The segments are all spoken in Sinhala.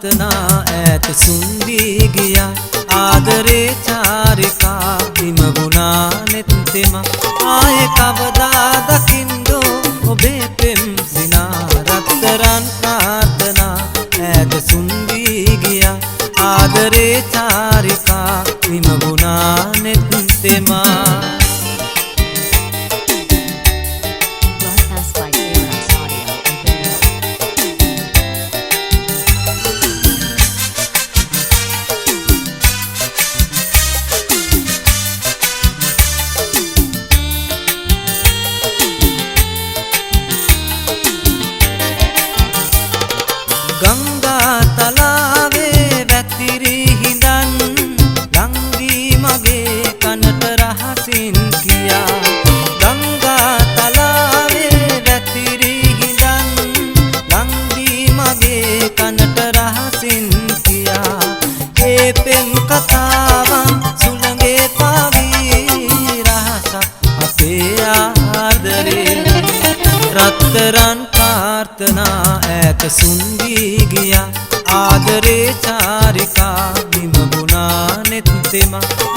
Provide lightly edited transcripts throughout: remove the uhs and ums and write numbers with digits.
प्रार्थना ඈත සුන්දී ගියා ආදරේ චාරිකා හිමගුණා නෙත්තෙම ආයේ කවදා දකින්දෝ ඔබේ පෙම් සිනා රත්තරන් ප්‍රාර්ථනා ඈත සුන්දී ගියා ආදරේ චාරිකා හිමගුණා නෙත්තෙම गंगा तलावे වැතිරි හිඳන් ලං වී මගේ කනට රහසින් කියා ගංගා තලාවේ වැතිරි හිඳන් ලං වී මගේ කනට රහසින් කියා ඒ පෙම් කතාවන් සුළඟේ පාවී රහසක් අපේ ආදරේ රත්තරන් प्रार्थना ඈත සුන්දී ගියා ආදරේ චාරිකා හිමගුණා නෙත්තෙම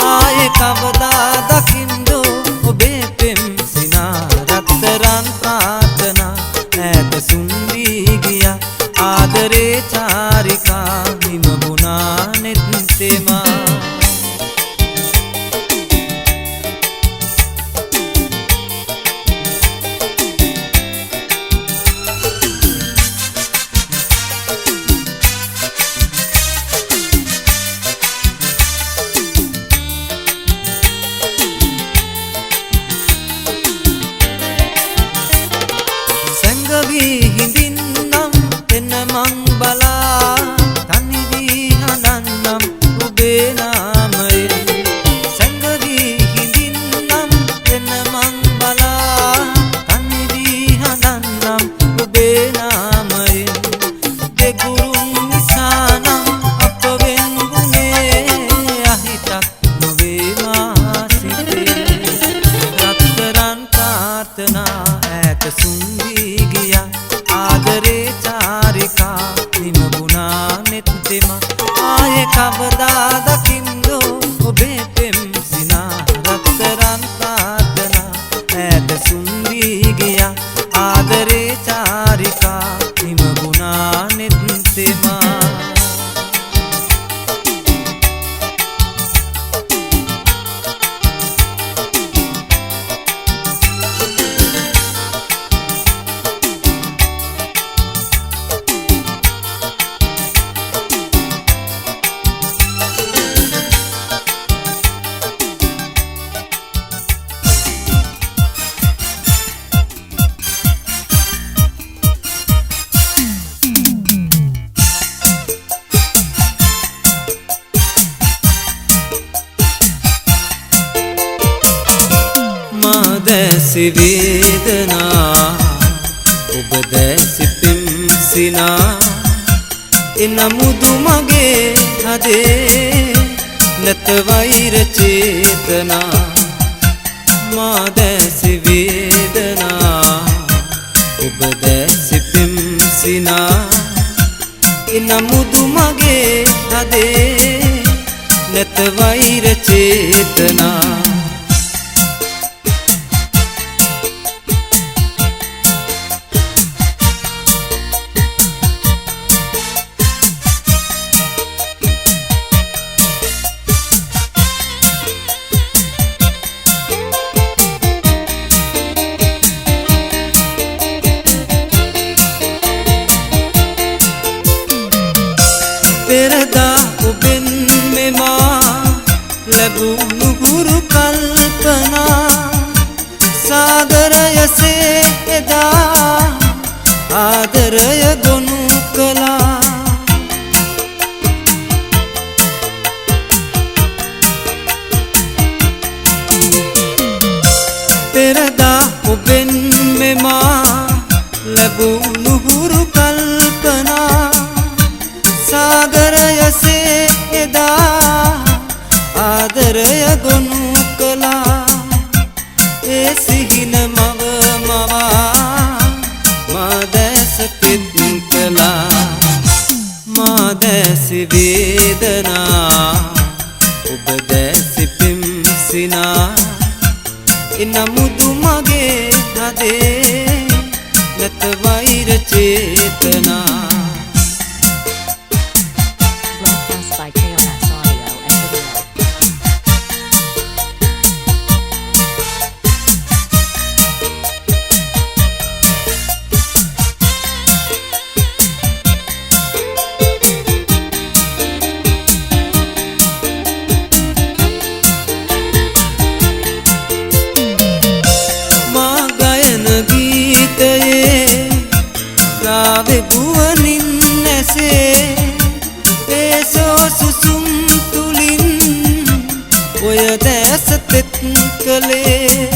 ආයේ කවදා දකින්දෝ ඔබේ පෙම් සිනා රත්තරන් ප්‍රාර්ථනා ඈත සුන්දී ගියා ආදරේ චාරිකා හිමගුණා නෙත්තෙම හිඳින්නම් එන්න මං බලා තනි වී හඬන්නම් ඔබේ නාමයෙන් සැඟවී හිඳින්නම් එන්න මං බලා තනි වී හඬන්නම් ඔබේ නාමයෙන් දෙගුරුන් නිසානම් අප වෙන්ගුනේ අහිතක් නොවේ මා සිතේ රත්තරන් ප්‍රාර්ථනා ඈත සුන්දී ගියා ආදරේ චාරිකා හිමගුණා නෙත්තෙම ආයේ කවදා දකින්දෝ ඔබේ පෙම් සිනා රත්තරන් ප්‍රාර්ථනා ඈත සුන්දී ගියා ආදරේ චාරිකා හිමගුණා නෙත්තෙම දැසි වේදනා ඔබ දැසි පෙම් සිනා එනමුදු මගේ හදේ නැත වෛර චේතනා මා දැසි වේදනා ඔබ දැසි පෙම් සිනා එනමුදු මගේ හදේ නැත වෛර චේතනා පෙරදා ඔබෙන් මෙමා ලැබුණු ගුරු කල්පනා සාගරයසේ එදා ආදරය ගොනු කළා පෙරදා ඔබෙන් මෙමා ලැබුණු ගුරු කල්පනා सागरयसे एदा आदरय गොනු කළා ඒ සිහින මව මවා මා දැස පිත් කළා මා දැසි වේදනා ඔබ දැසි පිම්සිනා එනමුදු මගේ හදේ නැත වෛර චේතනා Broadcast by KOS Audio and Video. මා ගයන ගීතයේ රාවේ ගුවනින් නැසේ ඒසෝ සුසුම් තුලින් ඔය දැස තෙත් කළේ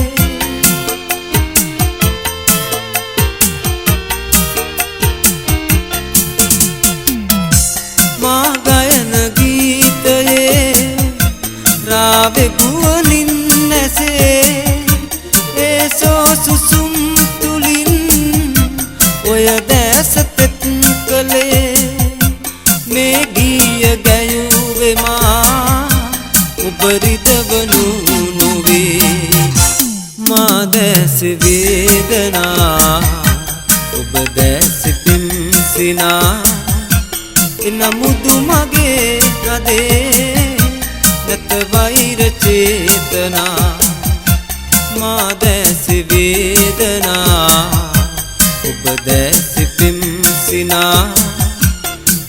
මා ගයන ගීතයේ රාවේ ගුවනින් නැසේ ඒසෝ සුසුම් තුලින් ඔය දැස තෙත් කළේ මේ ගීය ගැයුවේ මා උපරිතවනු නොවේ මා දැස වේදනා ඔබ දැස පිම්සිනා එනමුදු මගේ හදේ නැත වෛර චේතනා මා දැසි වේදනා ඔබ දැසි පිම්සිනා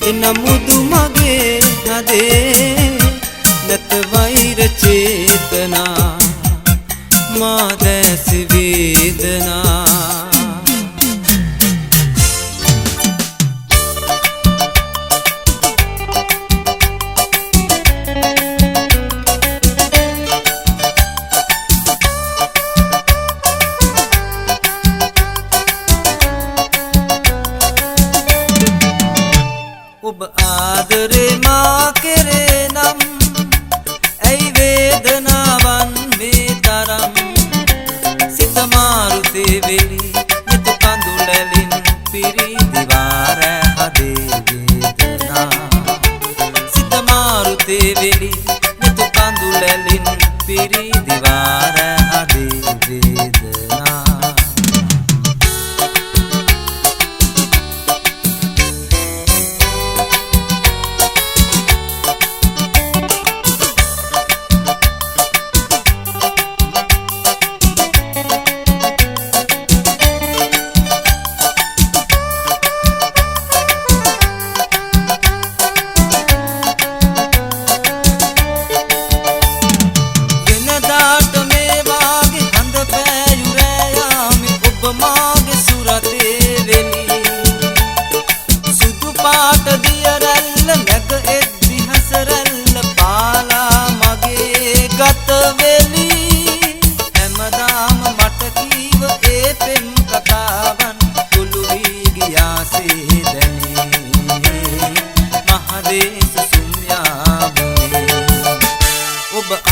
එනමුදු මගේ හදේ නැත වෛර චේතනා මා දැසි වේදනා ඔබ ආදරේ මා කෙරේ නම් ඇයි වේදනාවන් මේ තරම් සිත මාරුතේ වෙලි මුතු කඳුලැලින් පිරි දිවාර හදේ වේදනා සිත මාරුතේ වෙලි මුතු කඳුලැලින් පිරි දිවාර හදේ වේදනා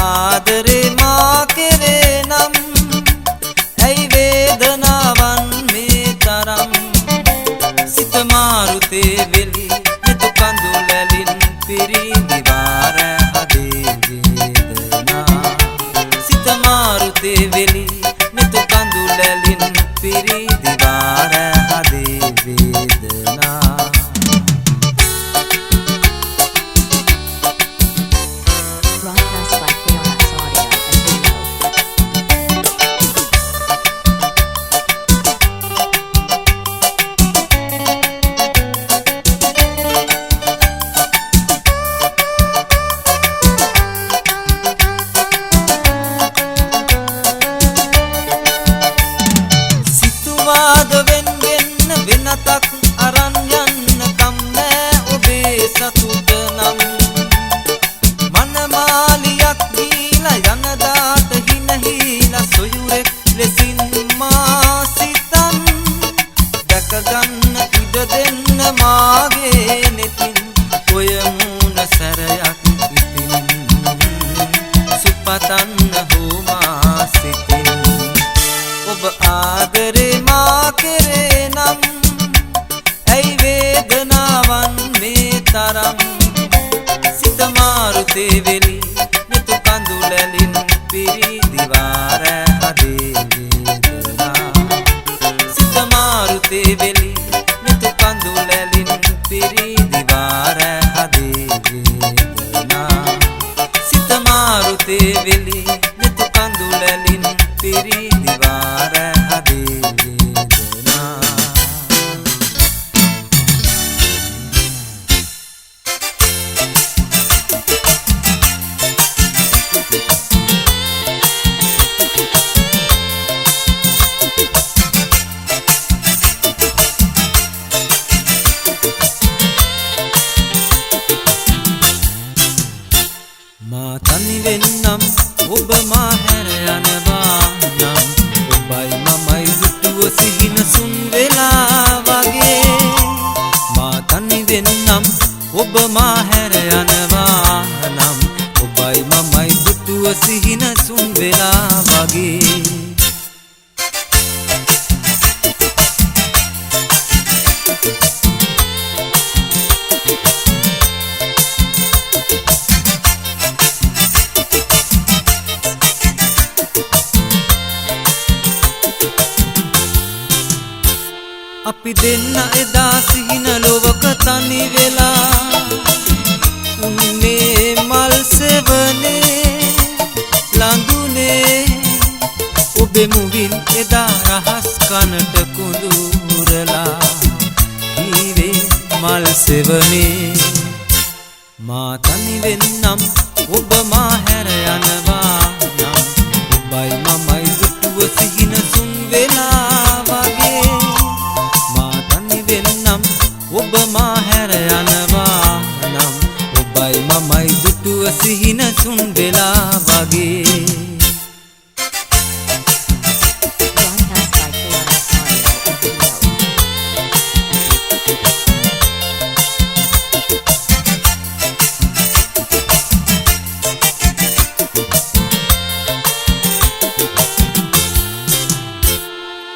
ආදරේ මා කෙරේ නම් ඇයි වේදනාවන් මේ තරම් සිත මාරුතේ වෙලි මෙතු කඳුලැලින් පිරි දිවාර හදේ වේදනා සිත මාරුතේ වෙලි මෙතු කඳුලැලින් පිරි දිවාර හදේ වේදනා Broadcast by KOS Audio and Video. මාරුතේ වෙලි නෙතු කඳුලැලින් පිරි දිවාර හදේ වේදනා සිත මාරුතේ වෙලි නෙතු කඳුලැලින් පිරි දිවාර හදේ වේදනා සිත මාරුතේ වෙලි නෙතු කඳුලැලින් පිරි දිවාර හදේ වේදනා මා තනි වෙන්නම් ඔබ මා හැර යනවා නම් ඔබයි මමයි දුටුව සිහිනසුන් වෙලා වගේ මා තනි වෙන්නම් ඔබ මා හැර යනවා නම් ඔබයි මමයි දුටුව සිහිනසුන් වෙලා වගේ අපි දෙන්න එදා සිහින ලොවක තනි වෙලා උන්නේ මල් සෙවනේ ලඳුනේ ඔබේ මුවින් එදා රහස් කනට කුඳුරලා කීවේ මල් සෙවනේ මා තනි වෙන්නම් ඔබ මා හැර යනවා නම් ඔබයි මමයි දුටුව සිහිනසුන් වෙලා වගේ ඔබ මා හැර යනවා නම් ඔබයි මමයි දුටුව සිහිනසුන් වෙලා වගේ Broadcast by KRS Audio and video.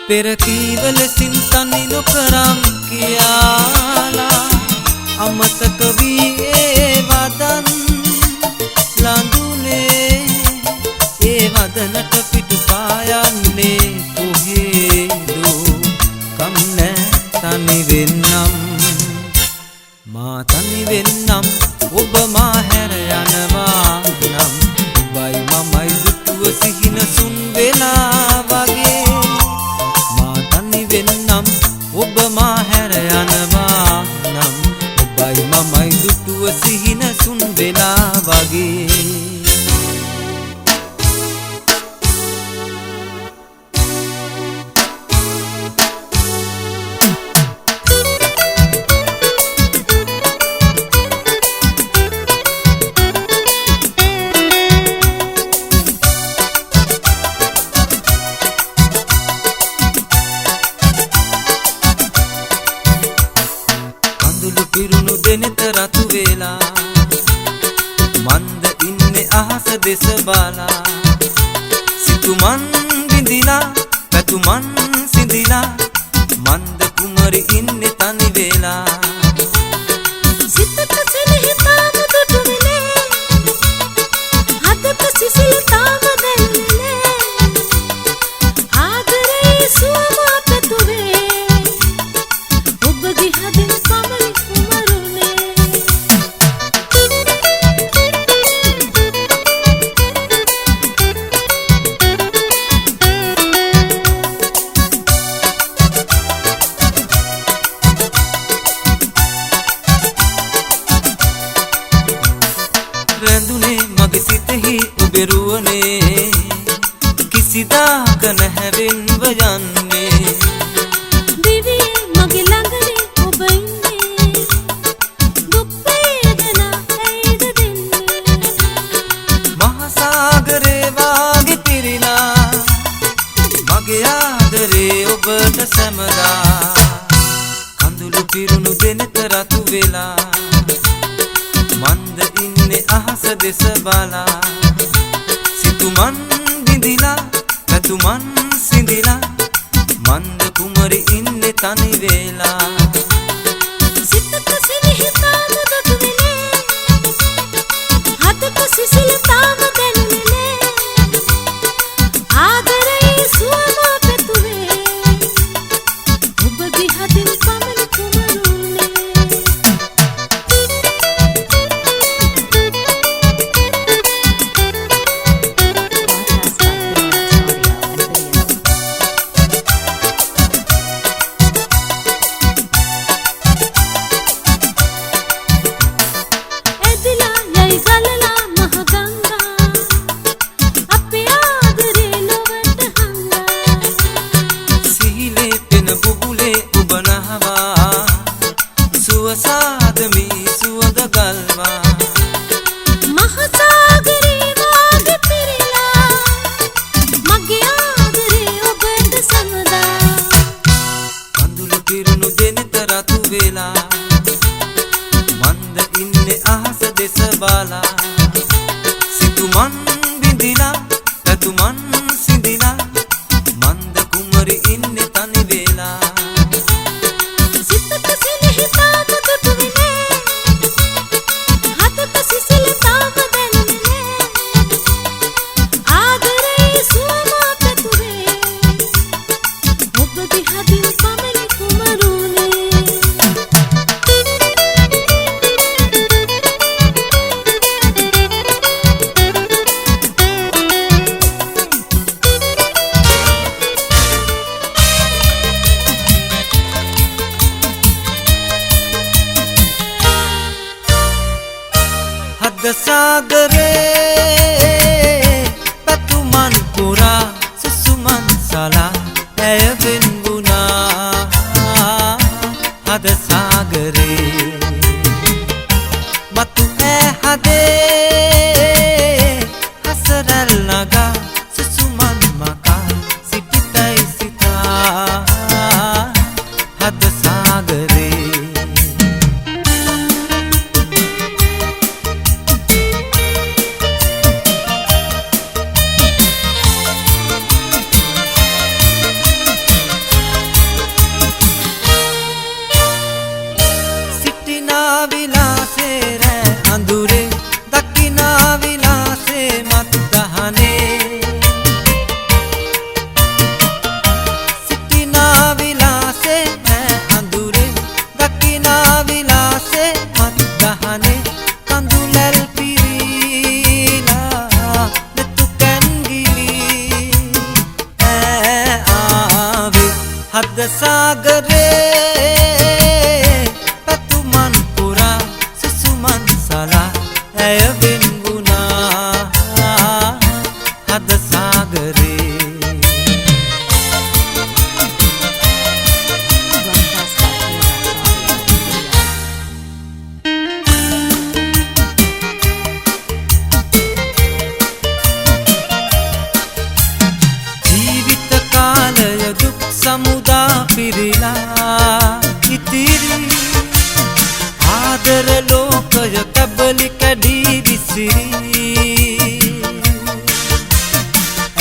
පෙර කීවලසින් තනි නොකරම් කියාලා අමතක වී ඒ වදන් ලඳුනේ ඒ වදනට පිටු පායන්නේ කොහේදෝ කම් නෑ තනි වෙන්නම් මා තනි වෙන්නම් ඔබ මා හැර යනවා නම් ඔබයි මමයි දුටුව සිහිනසුන් වෙලා වගේ වෙන්නම් ඔබ මා හැර යනවා නම් ඔබයි මමයි දුටුව සිහිනසුන් වෙලා වගේ පිරුණු දෙනෙත රතු වේලා මන්ද ඉන්නේ අහස දෙස බලා සිතුමන් විඳිලා පැතුමන් සිඳිලා මන්ද කුමරි ඉන්නේ තනි වේලා සිතක සෙනෙහ තාම දුටු විනේ හදක සිසිල් තාම දැල්විනේ ආදරේ සුවම පැතුවේ ඔබගේ හදින් කමලි රැඳුනේ මගේ සිතෙහි ඔබේ රුවනේ කිසිදාක නැහැවෙන්ව යන්නේ දිවියේ මගේ ළඟනේ ඔබ ඉන්නේ දුක් වේදනා ඇයිද දෙන්නේ මහා සාගරේ වාගේ පිරිලා මගේ ආදරේ ඔබට සැමදා කඳුළු පිරුණු දෙනෙත රතු වෙලා මන්ද ඉන්නේ අහස දෙස බලා සිතුමන් විඳිලා පැතුමන් සිඳිලා මන්ද කුමරි ඉන්නේ තනි වේලා සිතක සෙනෙහ තාම දුටු විනේ හදක දේශ බාලා සිතුමන් බිඳිලා පැතුමන් සිඳිලා මන්ද කුමරි ඉන්නේ තනි වෙලා සිතට සෙනෙහි තාම දුටුවිනේ හදට සිසිල තාම දැනුනේ ආදරේ සුවමා පැතුරේ ඔබ දිහදින් පමණි කුමරුනේ සාගරේ පැතුමන් පුරා සුසුමන් සලා ඇය වෙන්ගුණා හද සාගරේ මතු ඈ හදේ හසරල් නගා සුසුමන් මකා සිටිතයි සිතා හද සාගරේ හද සාගරේ පැතුමන් පුරා සුසුමන් සලා ඇය වෙන්ගුණා හද සාගරේ Broadcast by ජීවිත කාලය දුක් සමුදා පිරිලා ඉතිරි ආදර ලෝකය කැබලි කැඩී විසිරි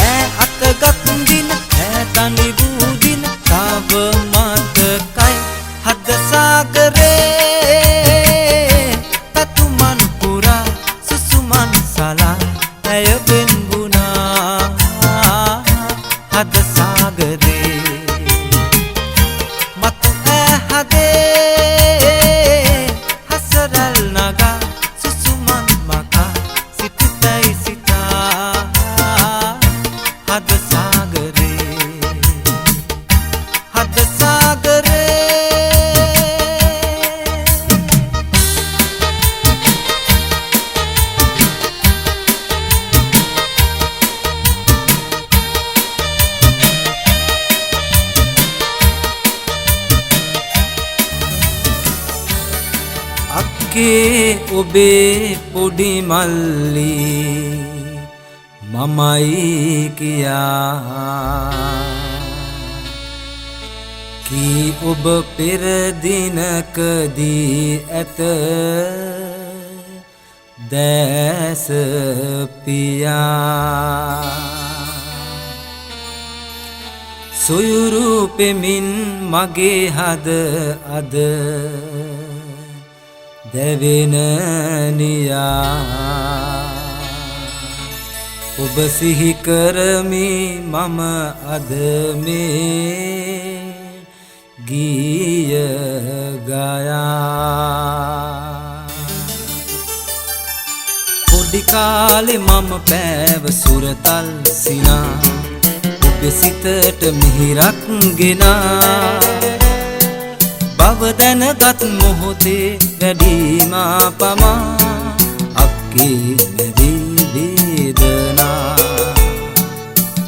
ඈ අතගත් දින ඈ තනි වූ දින තව මතකයි හද සාගරේ පැතුමන් පුරා සුසුමන් සලා ඇය වෙන්ගුණා හද සාගරේ මතු ඈ හදේ හසරල් නගා සුසුමන් මකා සිටිතයි සිතා හද සාගරේ හද සාගරේ අක්කේ ඔබේ පොඩි මල්ලි මමයි කියා කී ඔබ පෙර දිනකදී ඇත දැස පියා සොයුරු පෙමින් මගේ හද අද දැවෙන නියා ඔබ සිහි කරමි මම අද මේ ගීය ගයා පොඩි කාලේ මම පෑව සුරතල් සිනා ඔබේ සිතට මිහිරක් ගෙනා බව දැනගත් මොහොතේ වැඩිමා පමා අක්කේ මැවී වේදනා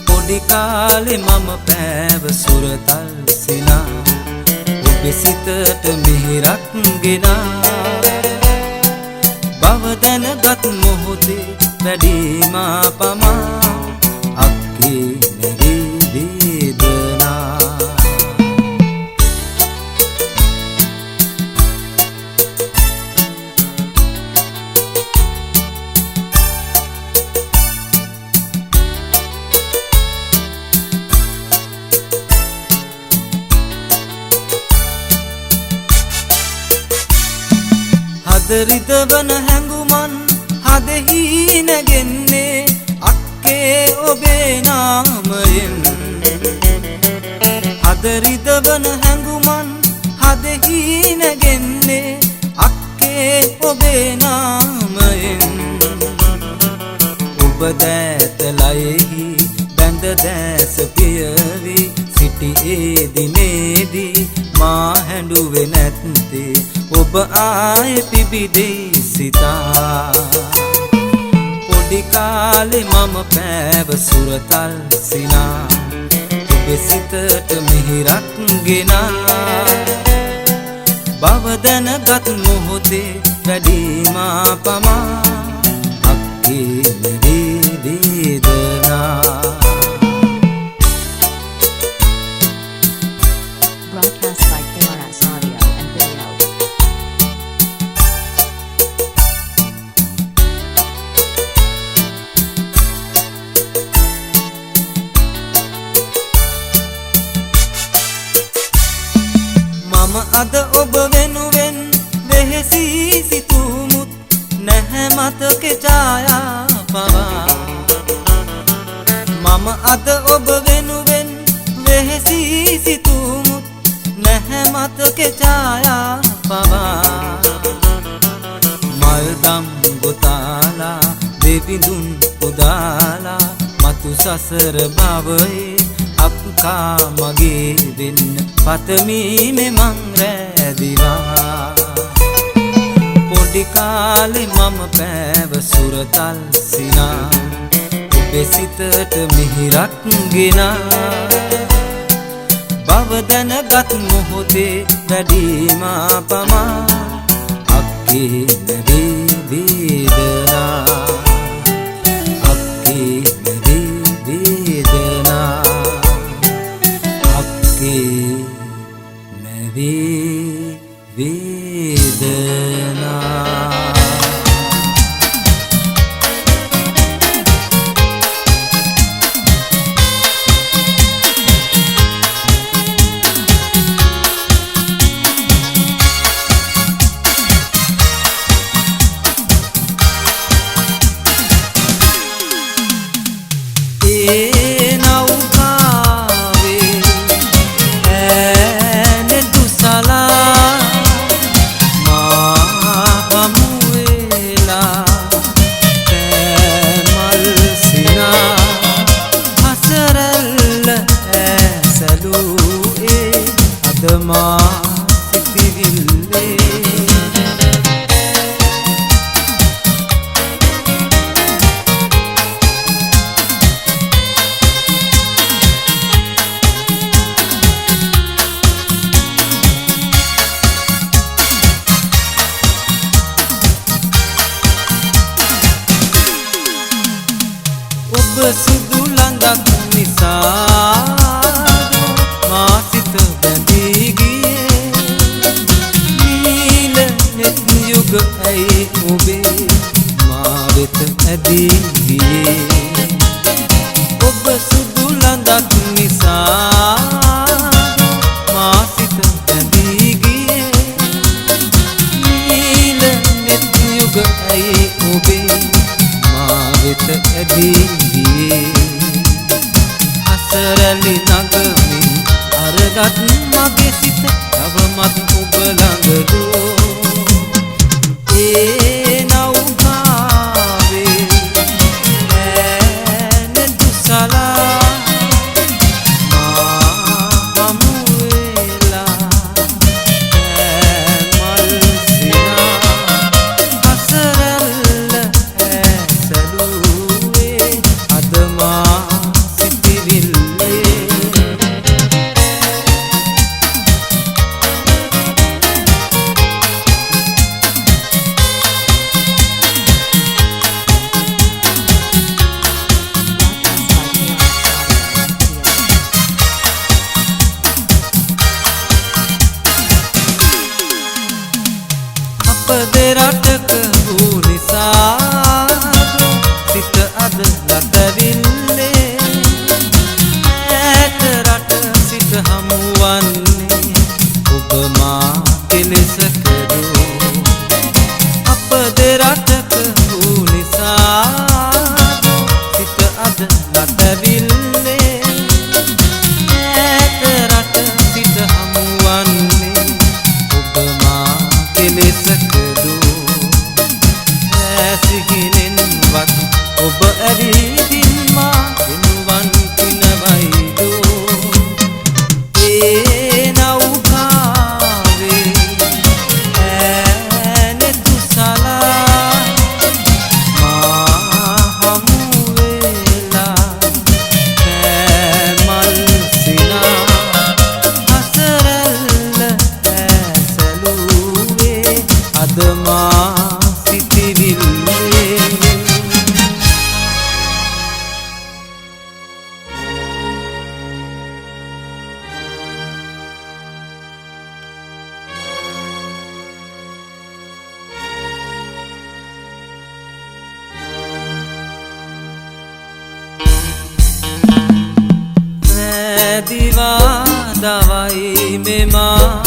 පොඩි කාලේ මම පෑව සුරතල් සිනා ඔබේ සිතට මිහිරක් ගෙනා බව දැනගත් මොහොතේ වැඩිමා පමා අක්කේ මැවී වේදනා හිතවන හැඟුමන් හදෙහි නැගෙන්නේ අක්කේ ඔබේ නාමයෙන් හදරිදවන හැඟුමන් හදෙහි නැගෙන්නේ අක්කේ ඔබේ නාමයෙන් ඔබ දැතලයෙහි බැඳ දැස පියවි සිටියේ දිනේදී මා හැඬුවේ නැත්තේ ඔබ ආයේ පිබිදේ සිතා පොඩි කාලේ මම පෑව සුරතල් සිනා ඔබේ සිතට මිහිරක් ගෙනා බව දැනගත් මොහොතේ වැඩිමා පමා අක්කේ වේදනා Broadcast by KRS Audio and Video. මම අද ඔබ වෙනුවෙන් වෙහෙසී සිතුමුත් නැහැ මතකේ ඡායා පවා මම අද ඔබ වෙනුවෙන් වෙහෙසී සිතුමුත් නැහැ මතකේ ඡායා පවා මල්දම් ගොතාලා දෙවිඳුන් පුදාලා මතු සසර භවයේ අක්කා මගේ වෙන්න පතමි මෙමං රැදිවා පොඩි කාලේ මම පෑව සුරතල් සිනා ඔබේ සිතට මිහිරක් ගෙනා බව දැනගත් මොහොතේ වැඩිමා පමා අක්කේ නැවේ වේදනා අක්කේ නැවේ වේදනා අක්කේ නැවේ වේදනා ඔබ සුදු ළඟක් නිසා මා සිත බැඳී ගියේ නීල නෙත් යුග ඇයි ඔබේ මා වෙත ඇදී ගියේ ඔබ සුදු ළඟක් නිසා මා සිත බැඳී ගියේ නීල නෙත් යුග ඇයි ඔබේ වෙත ඇදී ගියේ අසරලි නගමින් අරගත් මගේ සිත තවමත් ඔබ ළඟ දෝ ඒ නෞකාවේ ඈන දුසලා මා හමු වෙලා මල් සිනා අසරල සිහිනෙන්වත් ඔබ ඇවිදින් මා වෙනුවන් පිනවයිදෝ ඒ නෞකාවේ ඈනෙතු සලා මා හමු වෙලා මල් සිනා අසරල්ල ඇසලුවේ අද මා සිතිවිල්ලේ දිවා දවයි මෙමා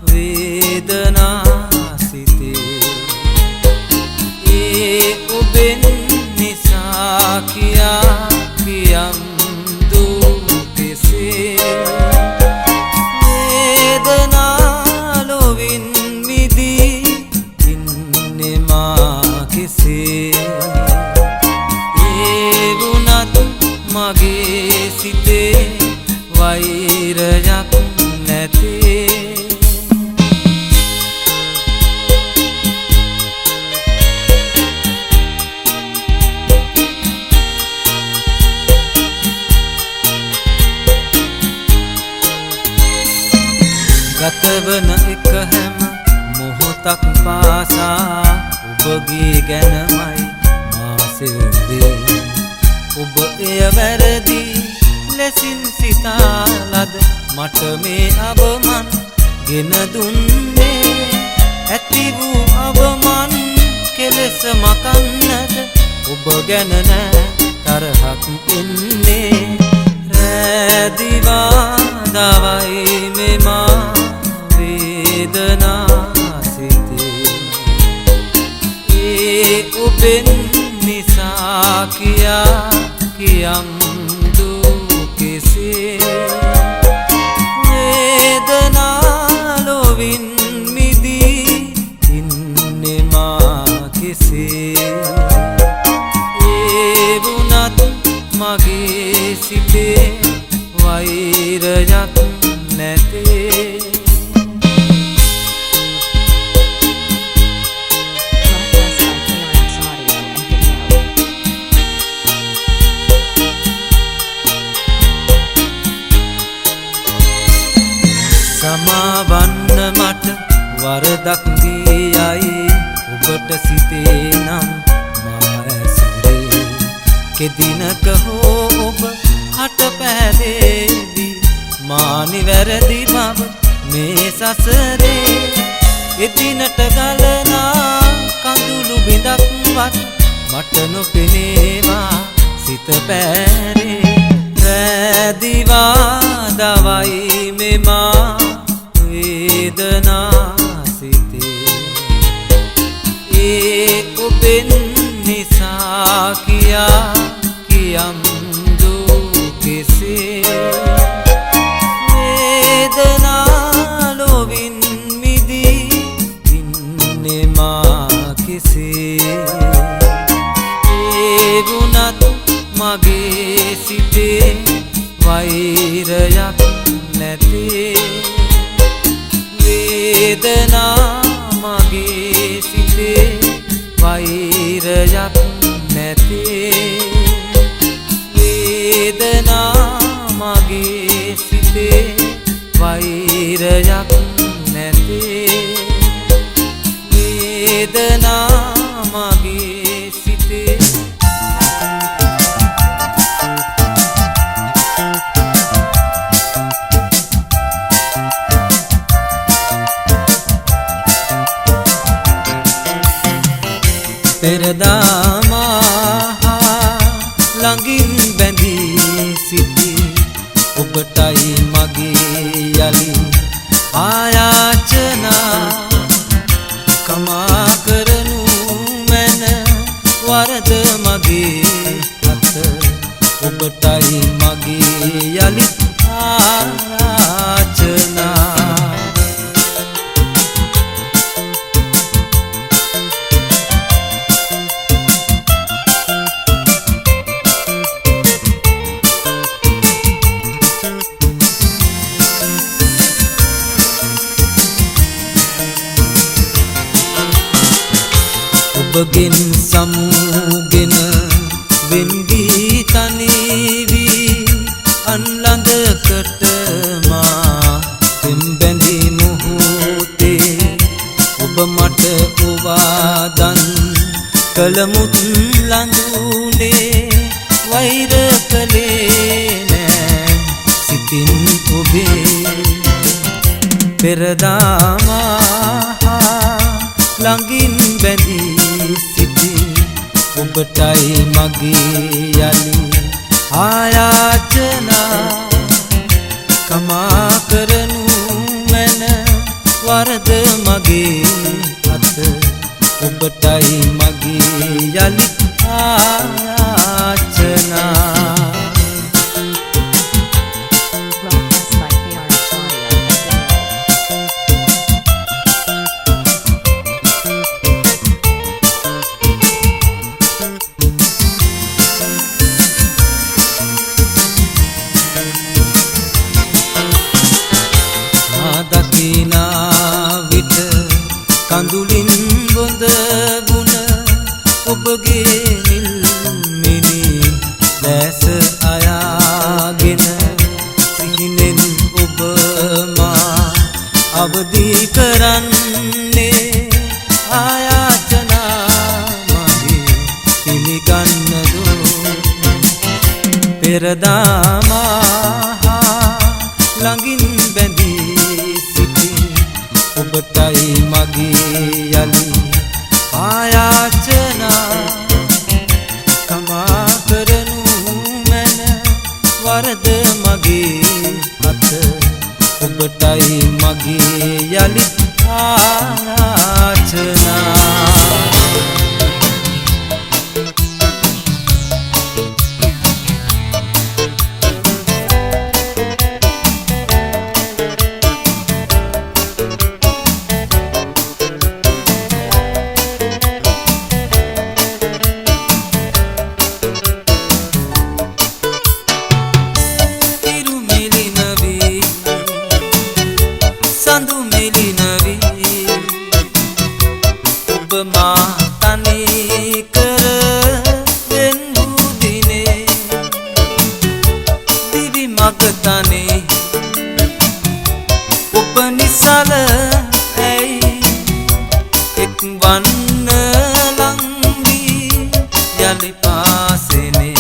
වේදනා සිතේ ඒ ඔබෙන් නිසා කියා කියම් දුකෙසේ වේදනා ලොවින් මිදී ඉන්නේ මා කෙසේ ඒ වුණත් මගේ සිතේ වෛරයක් නැතේ ගතවන එක හැම මොහොතක් පාසා ඔබගේ ගැනමයි මා සිතේ ඔබ එය වැරදි ලෙසින් සිතාලද මට මේ අවමන් ගෙන දුන්නේ ඇති වූ අවමන් කෙලෙස මකන්නට ඔබ ගැන නෑ තරහක් එන්නේ රැදිවා දවයි මෙමා වේදනා සිතේ ඒ ඔබෙන් නිසා කියා කියම් වේදනා ලොවින් මිදී ඉන්නේ මා කෙසේ ඒ වුණත් මගේ සිතේ වෛරයක් නැතේ සමාවන්න මට වරදක් දියයි ඔබට සිතේ නම් මා ඇසුරේ කෙදිනක හෝ ඔබ හට පැහැදේවි මා නිවැරදි බව මේ සසරේ එදිනට ගලනා කඳුළු බිඳක්වත් මට නොපෙනේවා සිත පැරේ රැදිවා දවයි මෙමා වේදනා සිතේ ඒ ඔබෙන් නිසා කියා කියම් දුකෙසේ වේදනා ලොවින් මිදී ඉන්නේ මා කෙසේ ඒ වුණත් මගේ සිතේ වෛරයක් නැතේ වේදනා මගේ සිතේ වෛරයක් නැතේ වේදනා මගේ සිතේ වෛරයක් නැතේ වේදනා මගේ සිතේ පෙරදාමා ළඟින් බැඳී සිටි ඔබටයි මගේ යලි ආයාචනා කමා කරනු මැන වරද මගේ අත ඔබටයි මගේ යලි ආයාචනා ඔබගෙන් සමුගෙන වෙන්ගී තනිවි අන්ලඳකට මා පෙම්බැඳි මොහොතේ ඔබ මට ඔවාදන් කළමුත් ලඳුනේ වෛර කළේ නෑ සිතින් ඔබේ පෙරදාමා ළඟින් බැඳී සිටි ඔබටයි මගේ යලි ආයාචනා කමා කරනු මැන වරද මගේ අත ඔබටයි මගේ යලි ආයාචනා Broadcast by KRS Audio and Video. දකිනා විට කඳුලින් බොඳ බුණ ඔබගේ නිල් මිනි දැස අයාගෙන සිහිනෙන් ඔබ මා අවදි කරන්නේ ආයාචනා මගේ පිළිගන්නදෝ පෙරදාමා ළඟින් බැඳී සිටි ඔබටයි මගේ යලි ආයාචනා කමා කරනු මැන වරද මගේ අත ඔබටයි මගේ යලි ආයාචනා සඳු මෙලිනවි ඔබ මා තනි කර වෙන්වූ දිනේ දිවි මග තනේ ඔබ නිසල ඇයි එක් වන්න ලංවී යලි පාසෙනේ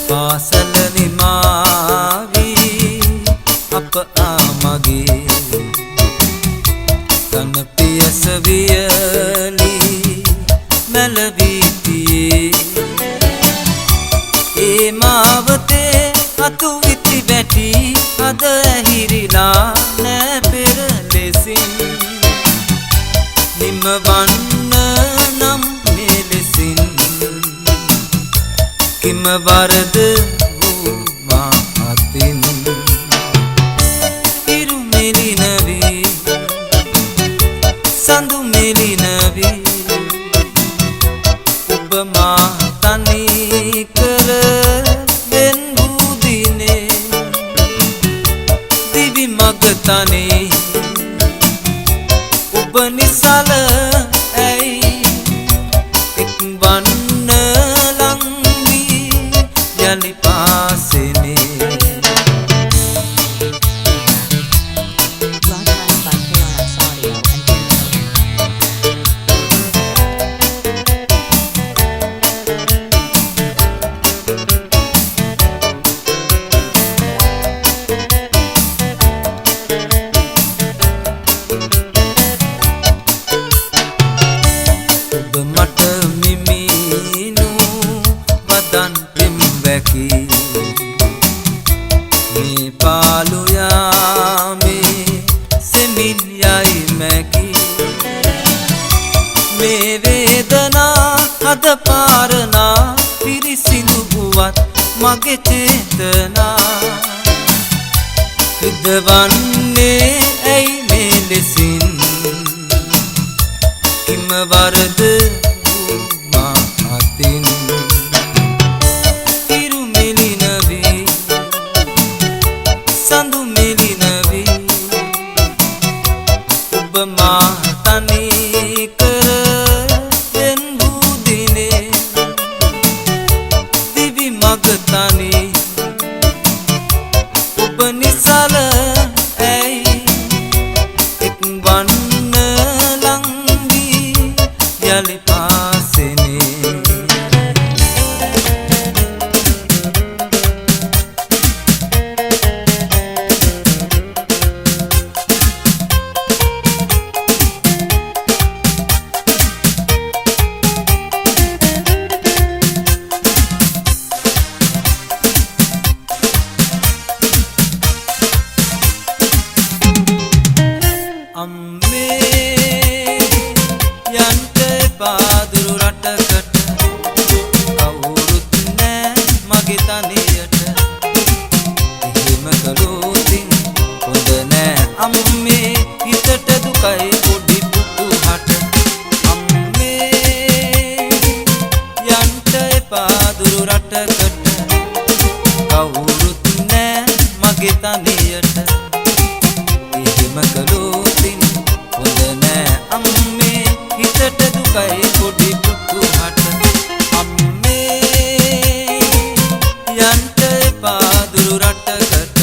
පාසල නිමාවී අප ආමගේ තන පියස වියලි මැලවීතියේ ඒ මාවතේ අතු විති බැටි අද ඇහිරිලා නෑ පෙර ලෙසින් නිමවන්න නම් මෙලෙසින් කිම වරද වූ මා අතින් ඉරු මෙලිනවි සඳු මෙලිනවි ඔබ මා තනි කර වෙන්වූ දිනේ දිවි මග තනේ ඔබ නිසල ඇයි එක් වන්න යලි පාසෙනේ Broadcast by KRS Audio and Video. ඔබ මට මිමිනු වදන් පෙම්වැකි මේ පාලු යාමේ සෙමින් යයි මැකි මේ වේදනා අද පාරනා පිරිසිදු වුවත් මගේ චේතනා යුද්ධවන්නේ ඇයි මේ ලෙසින් හිමවරද මා අතින් ඉරු මෙලිනවී සඳු මෙලිනවී ඔබ මා තනි කරෙන් වූ දිනේ දිවි මග තනි ඔබ නිසල ඇයි එක් වන්න ලංගී යලි පාසෙනේ අම්මේ යන්ට පාදුරු රටකට කවුරුත් නෑ මගේ තනියට එහෙම කළොතින් හොඳ නෑ අම්මේ හිතට දුකයි පොඩි පුතුහට අම්මේ යන්ට පාදුරු රටකට කවුරුත් නෑ මගේ තනියට එහෙම කළොතින් හොඳ නෑ අම්මේ හිතට දුකයි පොඩි පුතුහට අම්මේ යන්ට පාදුරු රටකට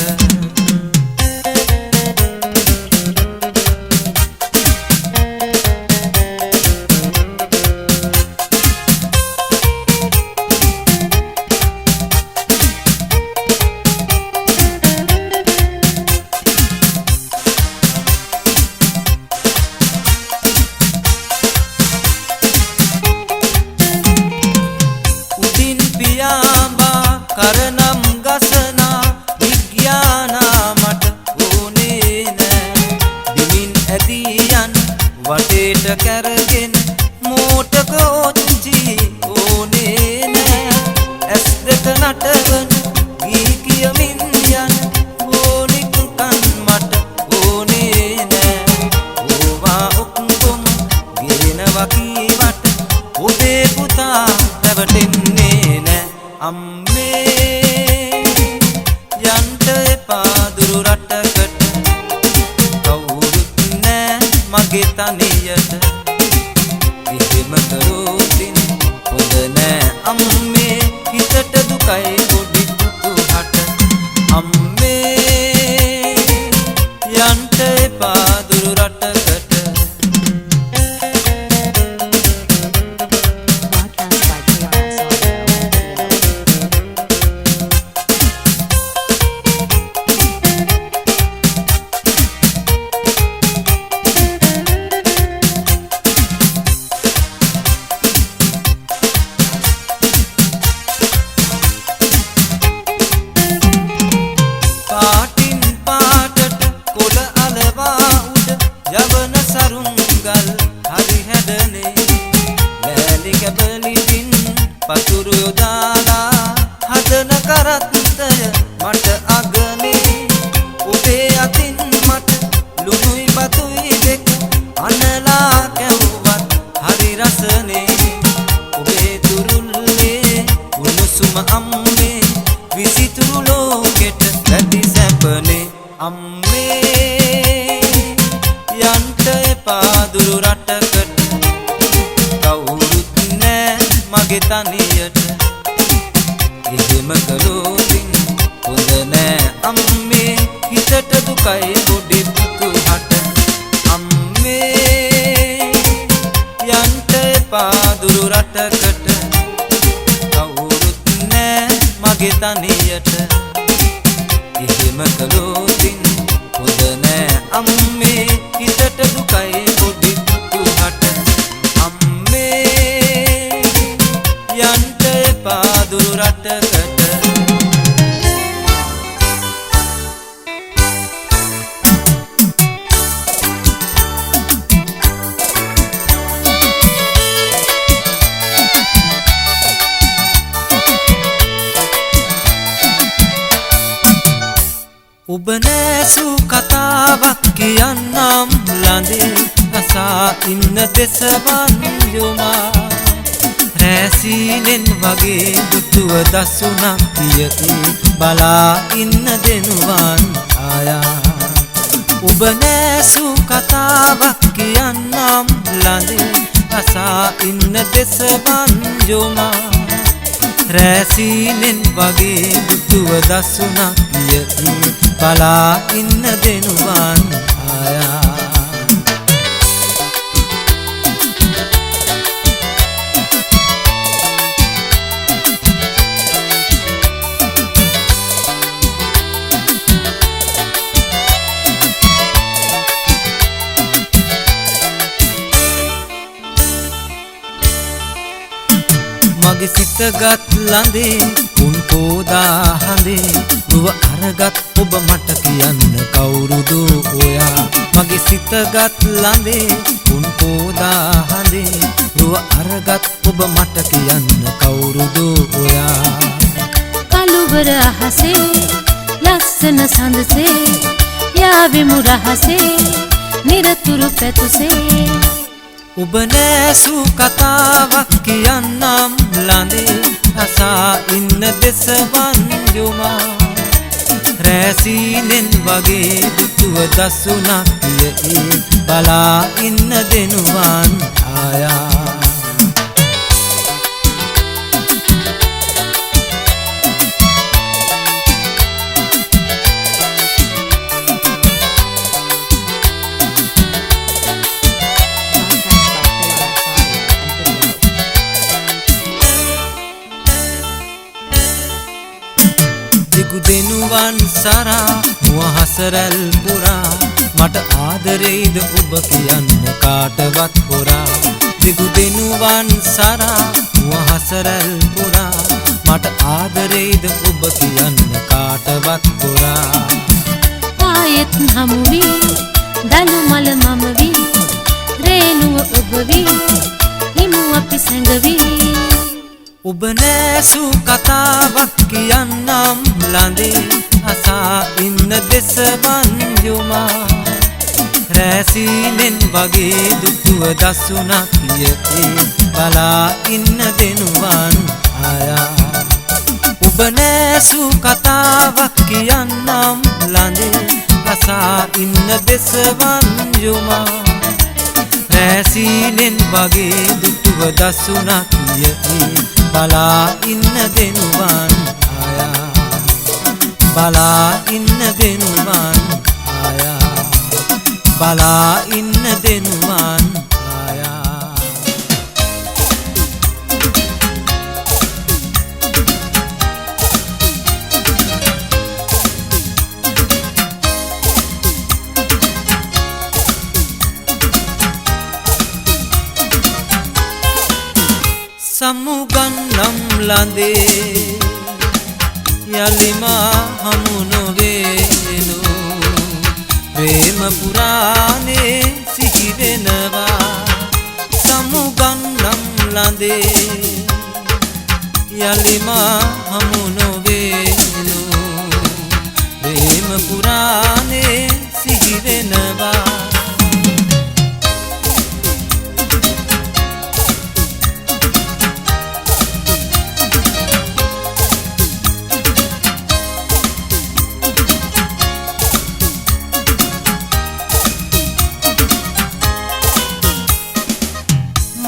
කරනම් ගසනා විඥානා මට ඕනේ නෑ දිමින් ඇදී යන වටේට කැරගෙන මෝටක ඔච්චි ඕනේ නෑ ඇස් දෙක නටවන ගී කියමින් යන ඕනික් කන් මට ඕනේ නෑ ඕවා ඔක්කොම ගෙනවා කීවට ඔබේ පුතා රැවටෙන්නේ නෑ අම්මේ යන්ට පාදුරු රටකට කවුරුත් නෑ මගේ තනියට එහෙම කළොතින් හොඳ නෑ අම්මේ හිතට දුකයි පොඩි පුතුහට අම්මේ යන්ට පාදුරු රටකට Broadcast by KRS Audio. පාටින් පාටට කොළ අලවා උඩ යවන සරුංගල් හරි හැඩනේ ලෑලි කැබලිටින් පතුරු යොදාලා හදන කරත්තය මට අගනේ ඔබේ අතින් මට ලුණුයි බතුයි දෙක අනලා කැවුවත් හරි රසනේ ඔබේ තුරුල්ලේ උණුසුම අම්මේ විසිතුරු ලෝකෙට වැඩි සැපනේ අම්මේ යන්ට පාදුරු රටකට කවුරුත් නෑ මගේ තනියට එහෙම කළොතින් හොඳ නෑ අම්මේ හිතට දුකයි පොඩි පුතුහට අම්මේ යන්ට පාදුරු රටකට කවුරුත් නෑ මගේ තනියට එහෙම කළොතින් හොඳ නෑ අම්මේ හිතට දුකයි පොඩි පුතුහට අම්මේ යන්ට පාදුරු රටකට ඔබ නැසූ කතාවක් කියන්නම් ළඳේ අසා ඉන්න දෙසවන් යොමා රැසීනෙන් වගේ දුටුව දසුනක් කියති බලා ඉන්න දෙනුවන් ආයා ඔබ නැසූ කතාවක් කියන්නම් ළඳේ අසා ඉන්න දෙසවන් යොමා රැසීනෙන් වගේ දුටුව දසුනක් කියති බලා ඉන්න දෙනුවන් ආයා මගේ සිතගත් ළඳේ උන් පෝදා හඳේ නුව අරගත් ඔබ මට කියන්න කවුරුද ඔයා මගේ සිතගත් ළඳේ උන් පෝදා හඳේ නුව අරගත් ඔබ මට කියන්න කවුරුද ඔයා කළුවර අහසේ ලස්සන සඳසේ යාවෙමු රහසේ නිරතුරු පැතුසේ ඔබ නැසූ කතාවක් කියන්නම් ළඳේ අසා ඉන්න දෙසවන් යොමා රැසීනෙන් වගේ දුටුව දසුනක් කියති බලා ඉන්න දෙනුවන් ආයා දිගු දෙනුවන් සරා මුවහසරැල් පුරා මට ආදරෙයිද ඔබ කියන්න කාටවත් හොරා දිගු දෙනුවන් සරා මුවහසරැල් පුරා මට ආදරෙයිද ඔබ කියන්න කාටවත් හොරා ආයෙත් හමු වී දළු මල මම වී රේණුව ඔබ වී හිමු අපි සැඟවී ඔබ නැසූ කතාවක් කියන්නම් ළඳේ අසා ඉන්න දෙසවන් යොමා රැසීනෙන් වගේ දුටුව දසුනක් කියති බලා ඉන්න දෙනුවන් ආයා ඔබ නැසූ කතාවක් කියන්නම් ළඳේ අසා ඉන්න දෙසවන් යොමා රැසීනෙන් වගේ දුටුව දසුනක් කියති බලා ඉන්න දෙනුවන් ආයා බලා ඉන්න දෙනුවන් ආයා බලා ඉන්න දෙනුවන් ආයා සමුගන්නම් ළඳේ යලිම හමු නොවේනු ප්‍රේම පුරානේ සිහි වෙනවා සමුගන්නම් ළඳේ යලිම හමු නොවේනු ප්‍රේම පුරානේ සිහි වෙනවා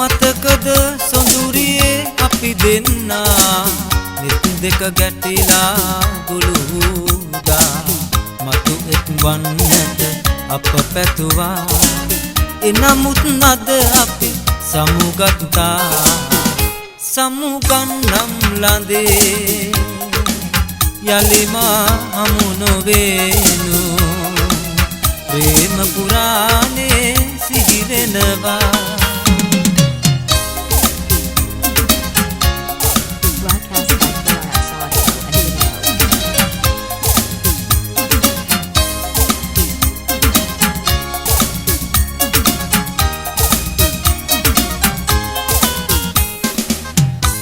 මතකද සොඳුරියේ අපි දෙන්නා නෙත් දෙක ගැටිලා ගුළුදා මතු එක් වන්නට අප පැතුවා එනමුත් නද අපි සමුගත්තා සමුගන්නම් ළඳේ යලිම හමු නොවේනු ප්‍රේම පුරානේ සිහි වෙනවා Broadcast by KRS Audio and Video.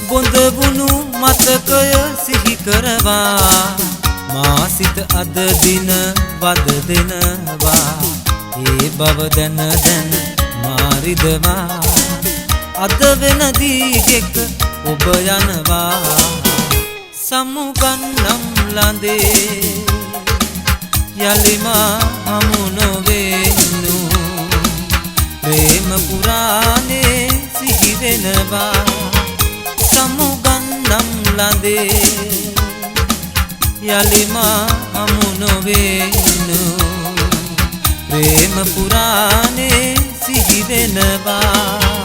බොඳ වුණු මතකය සිහි කරවා මා සිත අද දින වද දෙනවා ඒ බව දැන දැන මා රිදවා අද වෙන දීගෙක ඔබ යනවා සමුගන්නම් ළඳේ යලිමා හමු නොවෙන්නු ප්‍රේම පුරාණේ සිහි වෙනවා සමුගන්නම් ළඳේ යලිමා හමු නොවෙන්නු ප්‍රේම පුරාණේ සිහි වෙනවා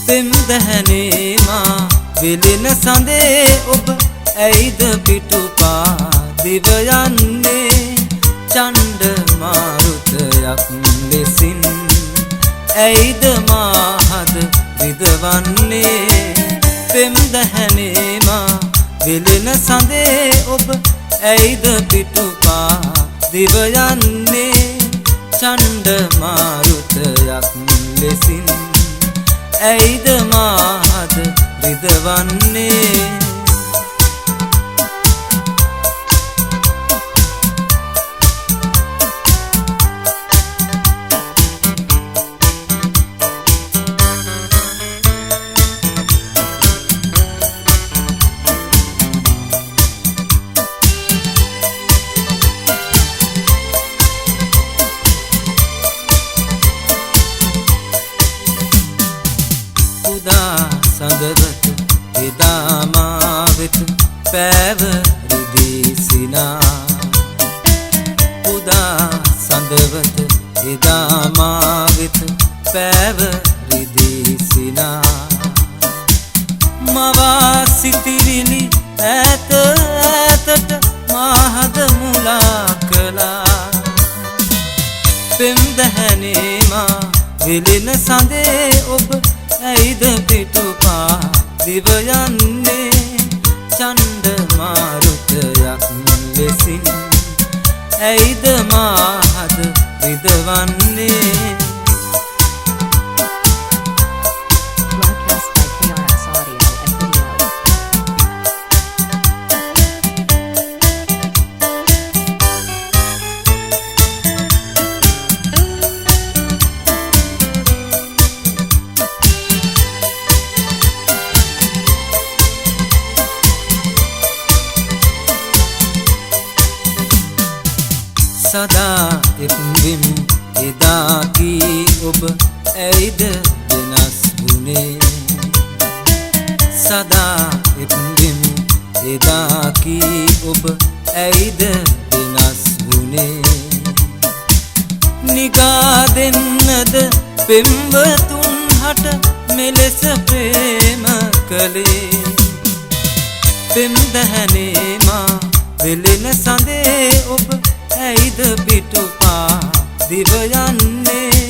පෙම් දහනේ මා විලින සඳේ ඔබ ඇයිද පිටුපා දිව යන්නේ චණ්ඩ මාරුතයක් ලෙසින් ඇයිද මාහද විදවන්නේ පෙම් දහනේ මා විලින සඳේ ඔබ ඇයිද පිටුපා දිව යන්නේ චණ්ඩ මාරුතයක් ලෙසින් ඇයිද මාහද රිදවන්නේ සඳවත එදා මා වෙත පැවරිදී සිනා උදා සඳවත එදා මා වෙත පැවරිදී සිනා මවා සිතිවිලි ඈත ඈතට මාහද මුලා කළා පෙම් දහනේ මා විලින සඳේ ඔබ ඇයිද පිටුපා දිව යන්නේ චණ්ඩ මාරුතයක් ලෙසින් ඇයිද මාහද රිදවන්නේ Broadcast by KRS Audio and Video. සදා එක්වෙමු එදා කී ඔබ ඇයිද වෙනස් වුනේ සදා එක්වෙමු එදා කී ඔබ ඇයිද වෙනස් වුනේ නිගා දෙන්නද පෙම්වතුන් හට මෙලෙස ප්‍රේම කළේ පෙම් දහනේ මා වෙලෙන සඳේ ඔබ ඇයිද පිටුපා දිව යන්නේ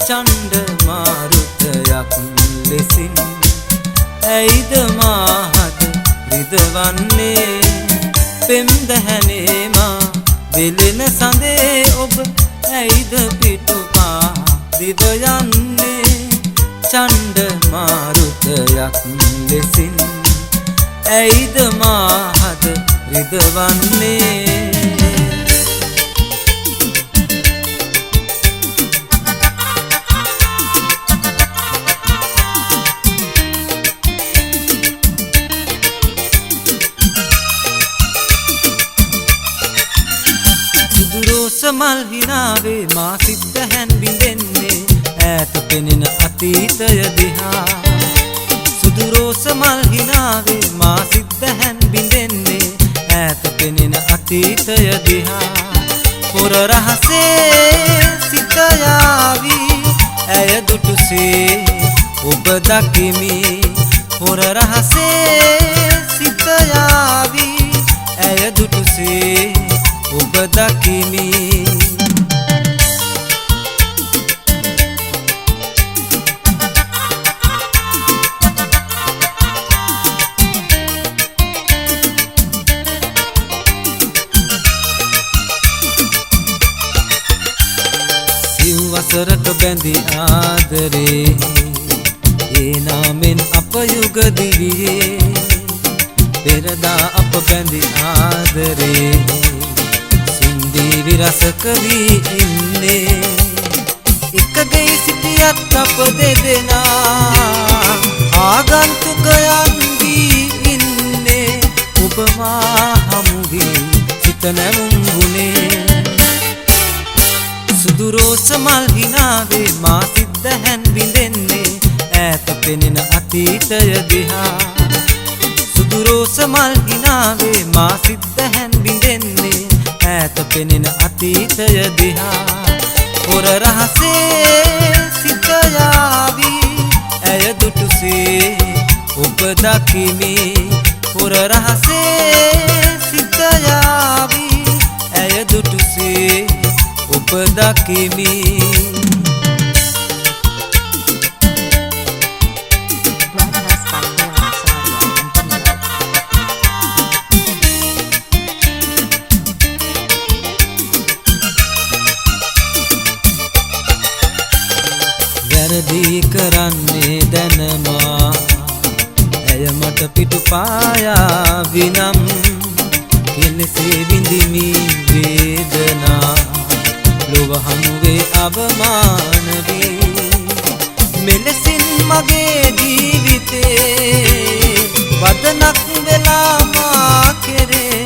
චණ්ඩ මාරුතයක් ලෙසින් ඇයිද මාහද රිදවන්නේ පෙම් දහනේ මා වෙලෙන සඳේ ඔබ ඇයිද පිටුපා දිව යන්නේ චණ්ඩ මාරුතයක් ලෙසින් ඇයිද මාහද රිදවන්නේ මල් හිනාවේ මා සිත හැන් බිඳෙන්නේ ඈත පෙනෙන අතීතය දිහා සුදු රෝස මල් හිනාවේ මා සිත හැන් බිඳෙන්නේ ඈත පෙනෙන අතීතය දිහා පොර රහසේ සිත යාවි ඇය දුටුසේ ඔබ දකිමි පොර රහසේ සිත යාවි ඇය දුටුසේ ඔබ දකිමි සසරක බැඳි ආදරේ ඒ නාමෙන් අප යුග දිවියේ පෙරදා අප බැඳි ආදරේ සින්දීවි රසක වී ඉන්නේ එකගේ සිටියත් අප දෙදෙනා ආගන්තුකයන් වී ඉන්නේ ඔබ මා හමුවේ සිත නැමුම්ගුනේ සුදු රෝස මල් හිනාවේ මා සිත් දැහැන් බිඳෙන්නේ ඈත පෙනෙන අතීතය දිහා සුදු රෝස මල් හිනාවේ මා සිත් දැහැන් බිඳෙන්නේ ඈත පෙනෙන අතීතය දිහා හොර රහසේ සිත යාවි ඇය දුටුසේ ඔබ දකිමි හොර රහසේ සිත යාවි ඇය දුටුසේ ඔබ දකිමි Broadcast by Boras Audio and Timor. වැරදි කරන්නේ දැනමා ඇය මට පිටුපායා විනම් කෙලෙසේ විඳිමි වේදනා ලොව හමුවේ අවමාන වී මෙලෙසින් මගේ ජීවිතේ වදනක් වෙලා මා කෙරේ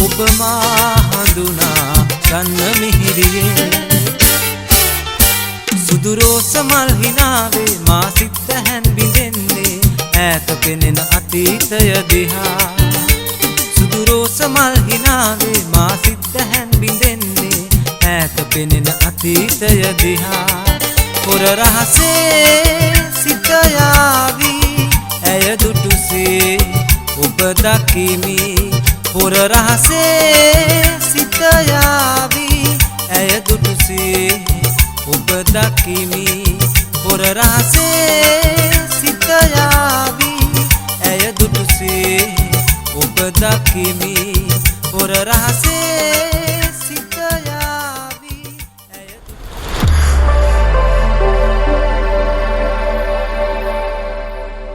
ඔබ මා හඳුනා ගන්න මිහිරියේ සුදු රෝස මල් හිනාවේ මා සිත් දැහැන් බිඳෙන්නේ ඈත පෙනෙන අතීතය දිහා සුදු රෝස මල් හිනාවේ මා සිත් දැහැන් බිඳෙන්නේ ඈත පෙනෙන අතීතය දිහා හොර රහසේ සිත යාවි ඇය දුටුසේ ඔබ දකිමි හොර රහසේ සිත යාවි ඇය දුටුසේ ඔබ දකිමි හොර රහසේ සිත යාවි ඇය දුටුසේ ඔබ දකිමි හොර රහසේ